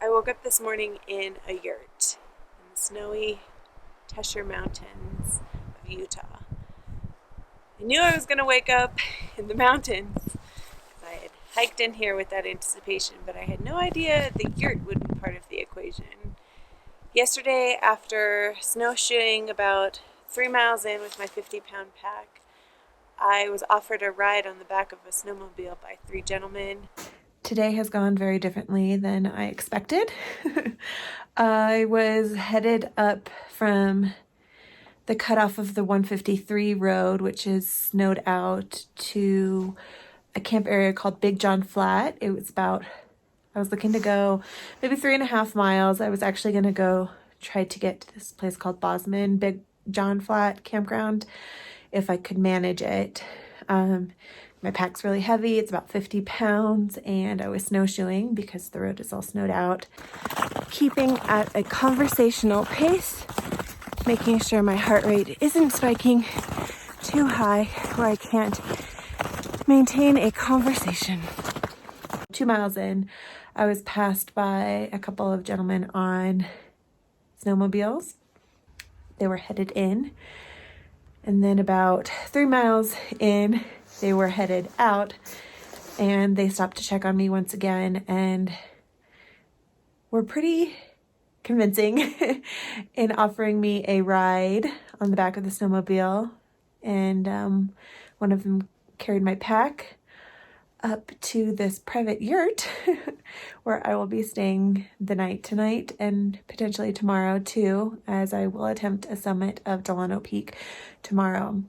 I woke up this morning in a yurt in the snowy Tushars Mountains of Utah. I knew I was going to wake up in the mountains because I had hiked in here with that anticipation, but I had no idea the yurt would be part of the equation. Yesterday, after snowshoeing about 3 miles in with my 50-pound pack, I was offered a ride on the back of a snowmobile by 3 gentlemen. Today has gone very differently than I expected. I was headed up from the cutoff of the 153 road, which is snowed out, to a camp area called Big John Flat. It was about, I was looking to go maybe 3.5 miles. I was actually going to go try to get to this place called Bosman Big John Flat campground if I could manage it. My pack's really heavy. It's about 50 pounds, and I was snowshoeing because the road is all snowed out, keeping at a conversational pace, making sure my heart rate isn't spiking too high where I can't maintain a conversation. 2 miles in, I was passed by a couple of gentlemen on snowmobiles. They were headed in. And then about 3 miles in, they were headed out, and they stopped to check on me once again and were pretty convincing in offering me a ride on the back of the snowmobile. And one of them carried my pack up to this private yurt where I will be staying the night tonight and potentially tomorrow too, as I will attempt a summit of Delano Peak tomorrow.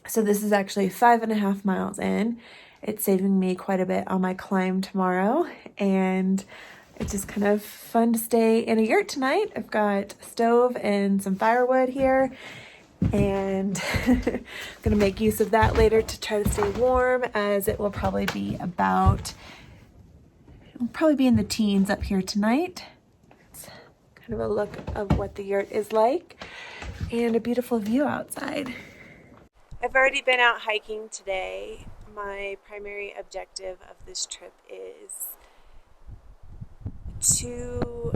So this is actually 5.5 miles in. It's saving me quite a bit on my climb tomorrow, and it's just kind of fun to stay in a yurt tonight. I've got a stove and some firewood here, and I'm gonna make use of that later to try to stay warm, as it will probably be in the teens up here tonight. It's kind of a look of what the yurt is like, and a beautiful view outside. I've already been out hiking today. My primary objective of this trip is to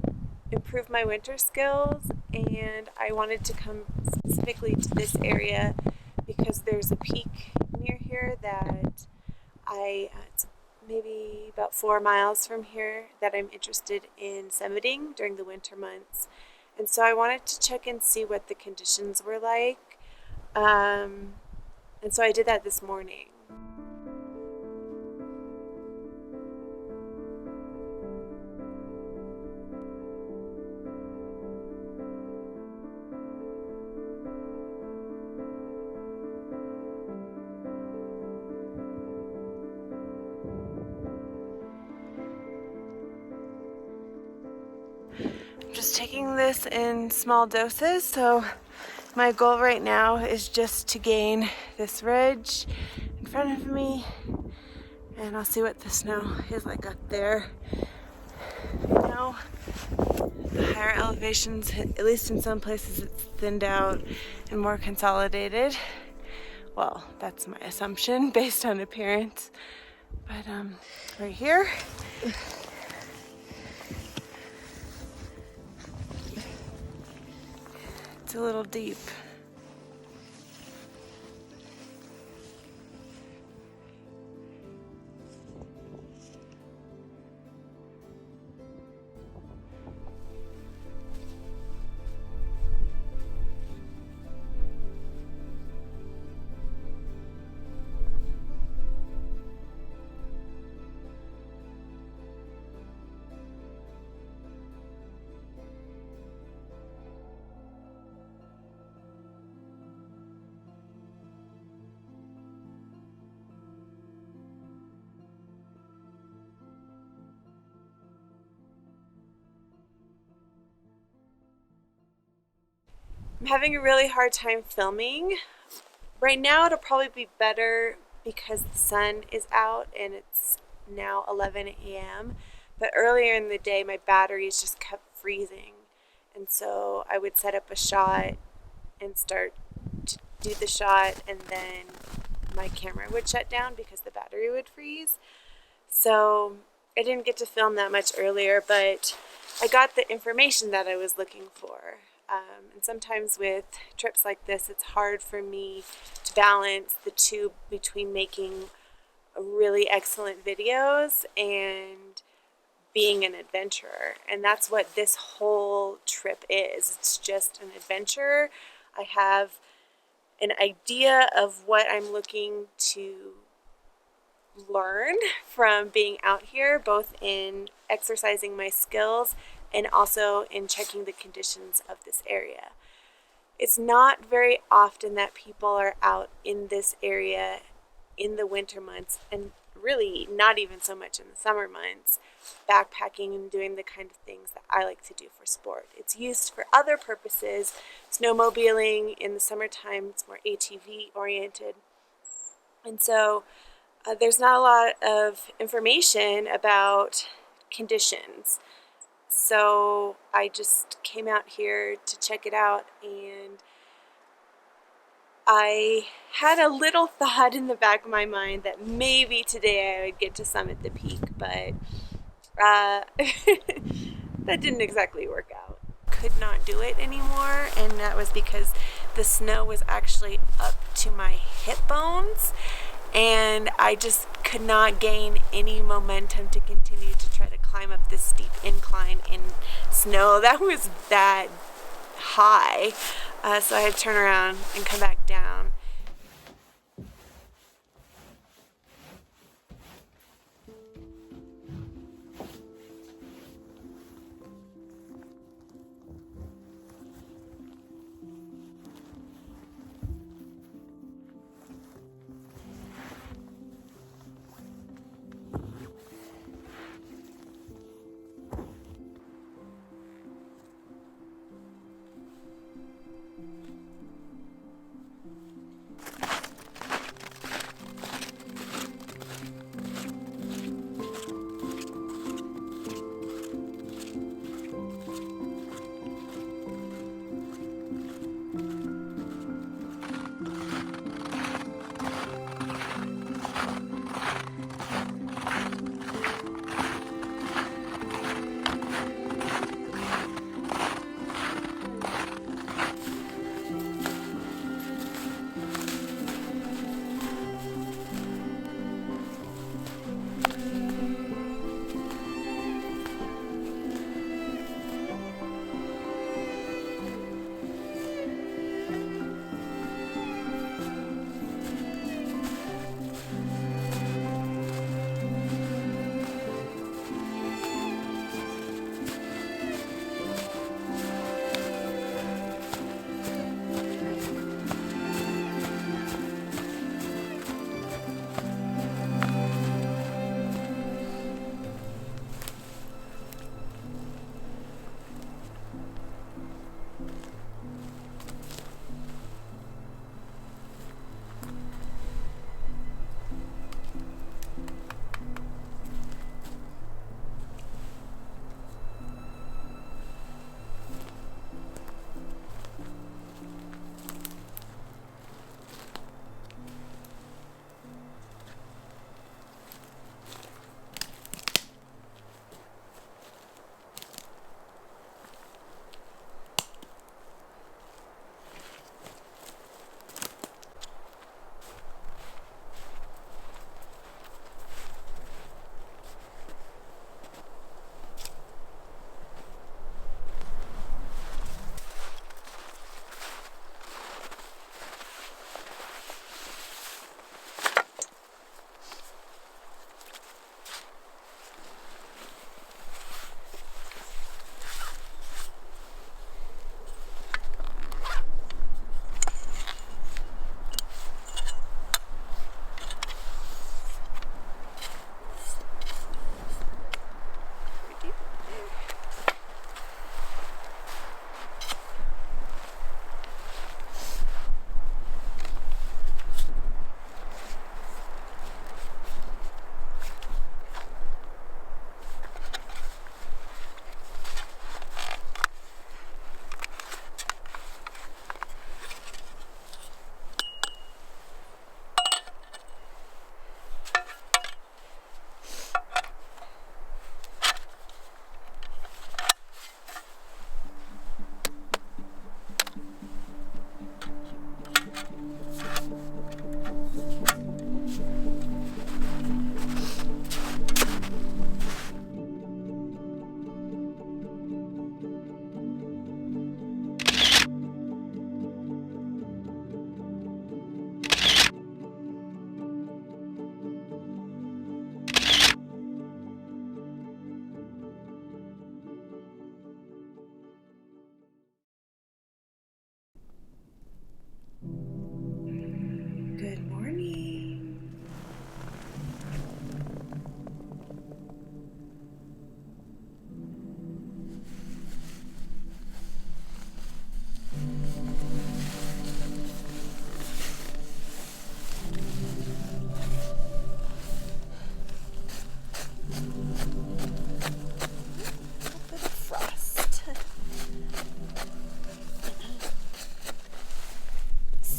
improve my winter skills, and I wanted to come specifically to this area because there's a peak near here that it's maybe about 4 miles from here that I'm interested in summiting during the winter months. And so I wanted to check and see what the conditions were like. And so I did that this morning. I'm just taking this in small doses, so my goal right now is just to gain this ridge in front of me, and I'll see what the snow is like up there. You know, the higher elevations, at least in some places, it's thinned out and more consolidated. Well, that's my assumption based on appearance. But right here, it's a little deep. I'm having a really hard time filming. Right now it'll probably be better because the sun is out and it's now 11 a.m. But earlier in the day my batteries just kept freezing. And so I would set up a shot and start to do the shot, and then my camera would shut down because the battery would freeze. So I didn't get to film that much earlier, but I got the information that I was looking for. And sometimes with trips like this, it's hard for me to balance the two between making really excellent videos and being an adventurer. And that's what this whole trip is. It's just an adventure. I have an idea of what I'm looking to learn from being out here, both in exercising my skills and also in checking the conditions of this area. It's not very often that people are out in this area in the winter months, and really not even so much in the summer months, backpacking and doing the kind of things that I like to do for sport. It's used for other purposes. Snowmobiling in the summertime, it's more ATV oriented. And so there's not a lot of information about conditions. So I just came out here to check it out, and I had a little thought in the back of my mind that maybe today I would get to summit the peak, but that didn't exactly work out. Could not do it anymore, and that was because the snow was actually up to my hip bones, and I just could not gain any momentum to continue to try to climb up this steep incline in snow that was that high. So I had to turn around and come back down.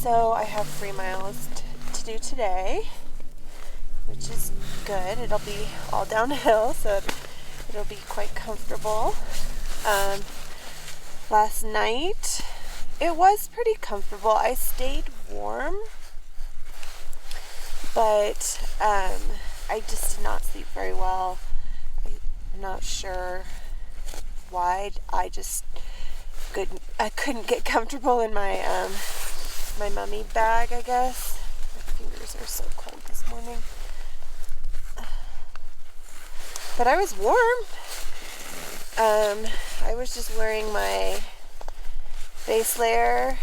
So I have 3 miles to do today, which is good. It'll be all downhill, so it'll be quite comfortable. Last night, it was pretty comfortable. I stayed warm, but I just did not sleep very well. I'm not sure why. I couldn't get comfortable in my my mummy bag, I guess. My fingers are so cold this morning. But I was warm. I was just wearing my base layer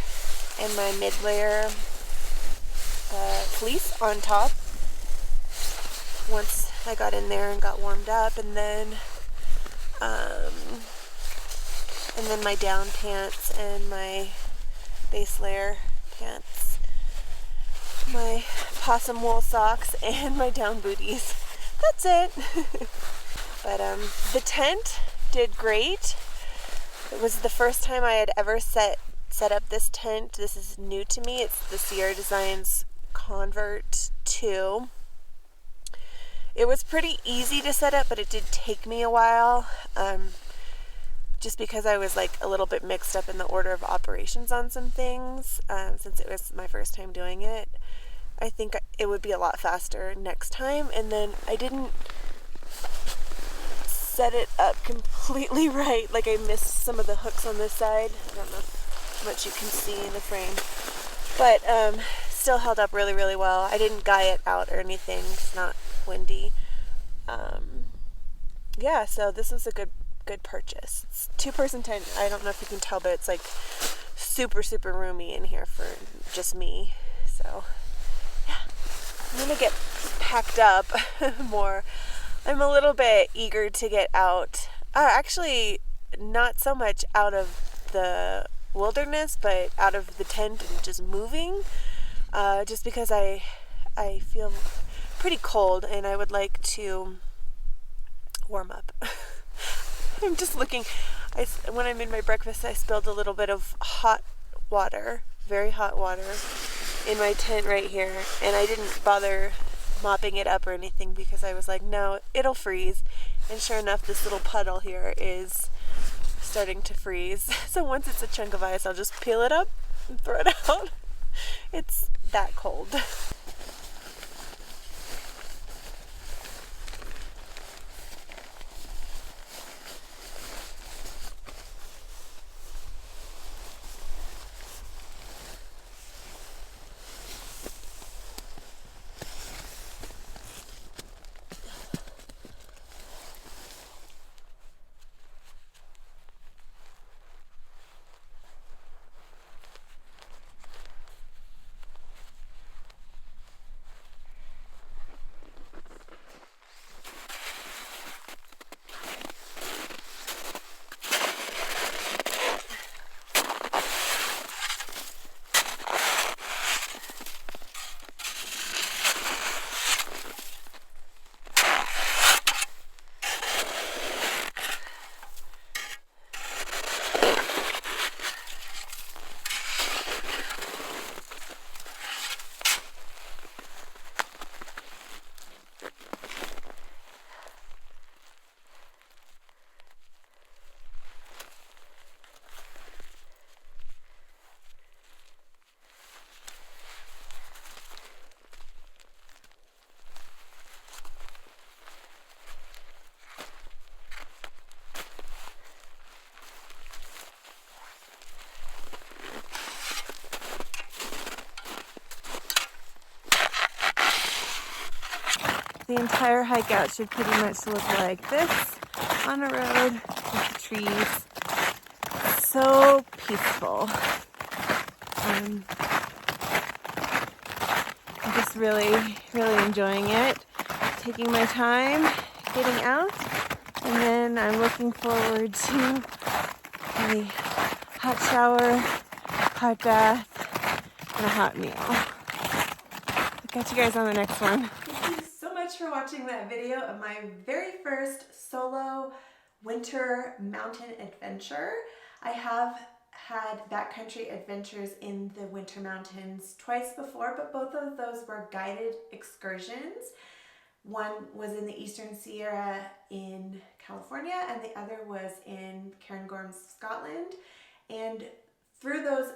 and my mid layer fleece on top once I got in there and got warmed up, and then my down pants and my base layer pants, my possum wool socks, and my down booties. That's it. But the tent did great. It was the first time I had ever set up this tent. This is new to me. It's the Sierra Designs Convert 2. It was pretty easy to set up, but it did take me a while. Just because I was like a little bit mixed up in the order of operations on some things, since it was my first time doing it. I think it would be a lot faster next time. And then I didn't set it up completely right. Like I missed some of the hooks on this side. I don't know how much you can see in the frame, but still held up really, really well. I didn't guy it out or anything. It's not windy. Yeah, so this was a good purchase. It's 2-person tent. I don't know if you can tell, but it's like super, super roomy in here for just me. So yeah, I'm gonna get packed up more. I'm a little bit eager to get out. Actually, not so much out of the wilderness, but out of the tent and just moving. Just because I feel pretty cold and I would like to warm up. I'm just looking. When I made my breakfast, I spilled a little bit of hot water, very hot water, in my tent right here, and I didn't bother mopping it up or anything because I was like, no, it'll freeze. And sure enough, this little puddle here is starting to freeze. So once it's a chunk of ice, I'll just peel it up and throw it out. It's that cold. The entire hike out should pretty much look like this, on a road with the trees. So peaceful. I'm just really, really enjoying it. Taking my time, getting out, and then I'm looking forward to a hot shower, hot bath, and a hot meal. I'll catch you guys on the next one. For watching that video of my very first solo winter mountain adventure. I have had backcountry adventures in the winter mountains twice before, but both of those were guided excursions. One was in the Eastern Sierra in California, and the other was in Cairngorms, Scotland. And through those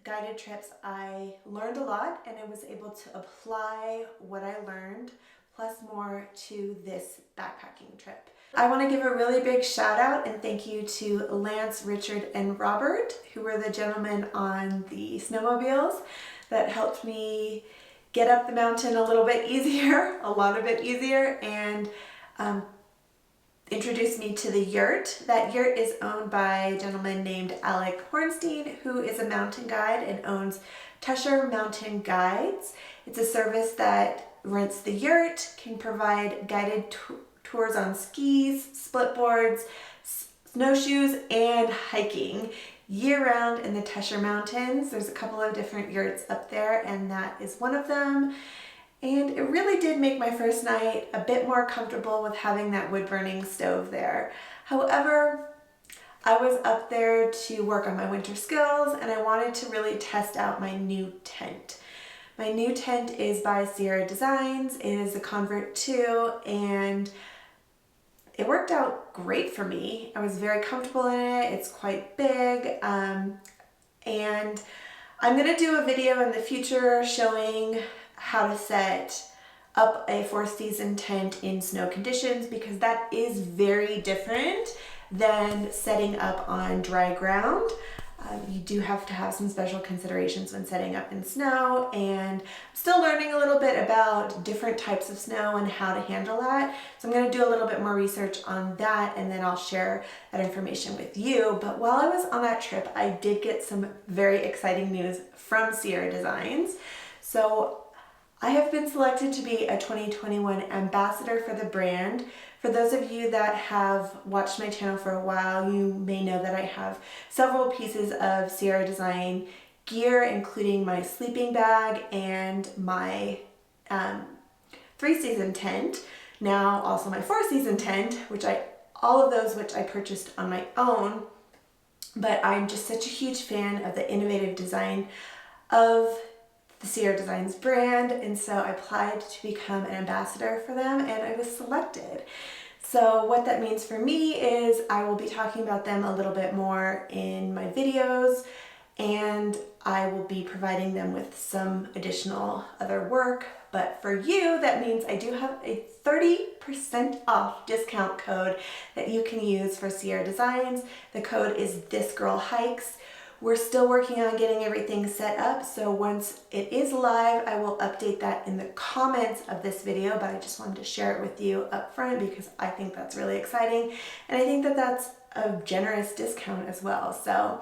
guided trips, I learned a lot, and I was able to apply what I learned, plus more, to this backpacking trip. I want to give a really big shout out and thank you to Lance, Richard, and Robert, who were the gentlemen on the snowmobiles that helped me get up the mountain a little bit easier, a lot of it easier, and introduced me to the Yurt. That Yurt is owned by a gentleman named Alec Hornstein, who is a mountain guide and owns Tushars Mountain Guides. It's a service that rents the Yurt, can provide guided tours on skis, split boards, snowshoes, and hiking year-round in the Tushars Mountains. There's a couple of different yurts up there, and that is one of them. And it really did make my first night a bit more comfortable with having that wood-burning stove there. However, I was up there to work on my winter skills, and I wanted to really test out my new tent. My new tent is by Sierra Designs. It is a Convert 2, and it worked out great for me. I was very comfortable in it. It's quite big, and I'm gonna do a video in the future showing how to set up a 4-season tent in snow conditions, because that is very different than setting up on dry ground. You do have to have some special considerations when setting up in snow, and I'm still learning a little bit about different types of snow and how to handle that. So I'm going to do a little bit more research on that, and then I'll share that information with you. But while I was on that trip, I did get some very exciting news from Sierra Designs. So I have been selected to be a 2021 ambassador for the brand. For those of you that have watched my channel for a while, you may know that I have several pieces of Sierra Design gear, including my sleeping bag and my 3-season tent. Now also my 4-season tent, all of those which I purchased on my own. But I'm just such a huge fan of the innovative design of the Sierra Designs brand, and so I applied to become an ambassador for them, and I was selected. So what that means for me is I will be talking about them a little bit more in my videos, and I will be providing them with some additional other work. But for you, that means I do have a 30% off discount code that you can use for Sierra Designs. The code is ThisGirlHikes. We're still working on getting everything set up, so once it is live, I will update that in the comments of this video, but I just wanted to share it with you up front because I think that's really exciting, and I think that that's a generous discount as well. So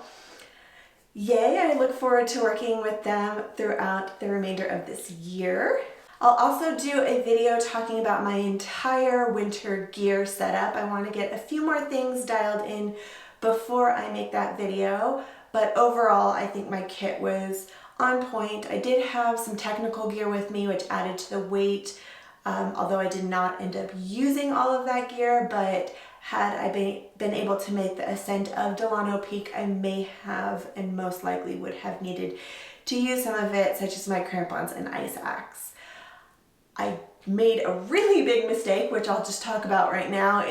yay, I look forward to working with them throughout the remainder of this year. I'll also do a video talking about my entire winter gear setup. I want to get a few more things dialed in before I make that video. But overall, I think my kit was on point. I did have some technical gear with me, which added to the weight, although I did not end up using all of that gear. But had I been able to make the ascent of Delano Peak, I may have and most likely would have needed to use some of it, such as my crampons and ice axe. I made a really big mistake, which I'll just talk about right now,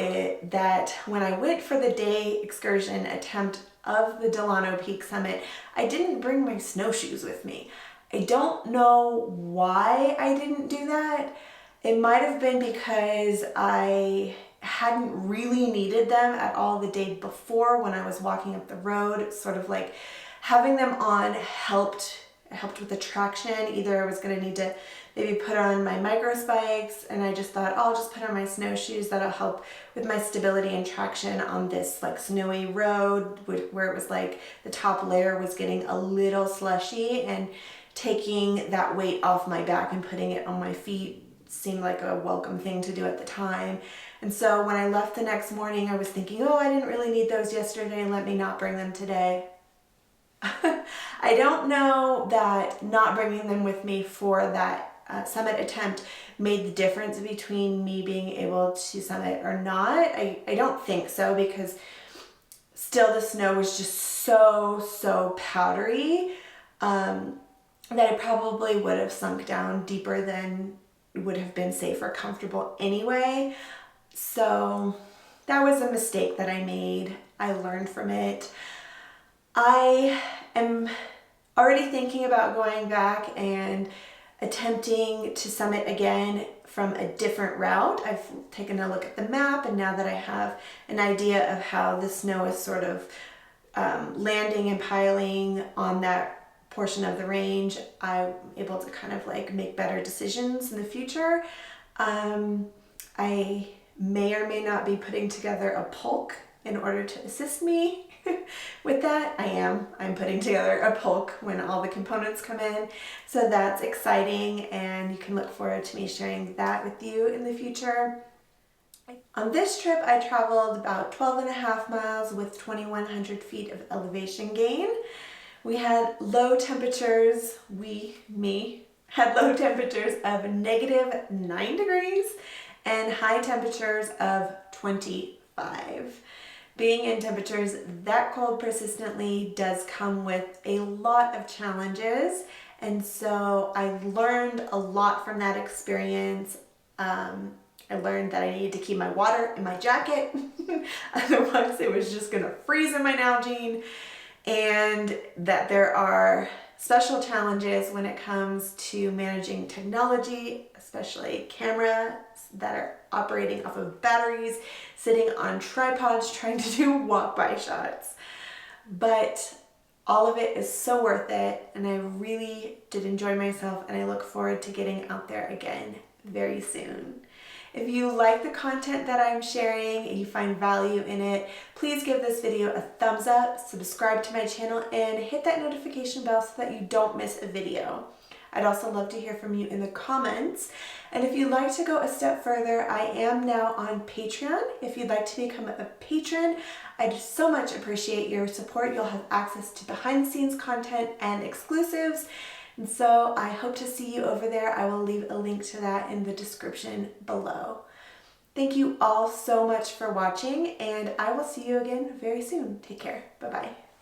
that when I went for the day excursion attempt of the Delano Peak summit, I didn't bring my snowshoes with me. I don't know why I didn't do that. It might have been because I hadn't really needed them at all the day before when I was walking up the road. Sort of like having them on helped with the traction. Either I was going to need to maybe put on my micro spikes, and I just thought, oh, I'll just put on my snowshoes. That'll help with my stability and traction on this like snowy road where it was like the top layer was getting a little slushy, and taking that weight off my back and putting it on my feet seemed like a welcome thing to do at the time. And so when I left the next morning, I was thinking, oh, I didn't really need those yesterday, let me not bring them today. I don't know that not bringing them with me for that summit attempt made the difference between me being able to summit or not. I don't think so, because still the snow was just so powdery that I probably would have sunk down deeper than would have been safe or comfortable anyway. So that was a mistake that I made. I learned from it. I am already thinking about going back and attempting to summit again from a different route. I've taken a look at the map, and now that I have an idea of how the snow is sort of landing and piling on that portion of the range, I'm able to kind of like make better decisions in the future. I may or may not be putting together a pulk in order to assist me with that. I'm putting together a pulk when all the components come in. So that's exciting, and you can look forward to me sharing that with you in the future. On this trip, I traveled about 12.5 miles with 2,100 feet of elevation gain. We had low temperatures, had low temperatures of -9 degrees and high temperatures of 25. Being in temperatures that cold persistently does come with a lot of challenges, and so I learned a lot from that experience. I learned that I needed to keep my water in my jacket, otherwise it was just gonna freeze in my Nalgene, and that there are special challenges when it comes to managing technology, especially cameras that are operating off of batteries, sitting on tripods trying to do walk-by shots. But all of it is so worth it, and I really did enjoy myself, and I look forward to getting out there again very soon. If you like the content that I'm sharing and you find value in it, please give this video a thumbs up, subscribe to my channel, and hit that notification bell so that you don't miss a video. I'd also love to hear from you in the comments. And if you'd like to go a step further, I am now on Patreon. If you'd like to become a patron, I'd so much appreciate your support. You'll have access to behind the scenes content and exclusives. And so I hope to see you over there. I will leave a link to that in the description below. Thank you all so much for watching, and I will see you again very soon. Take care. Bye-bye.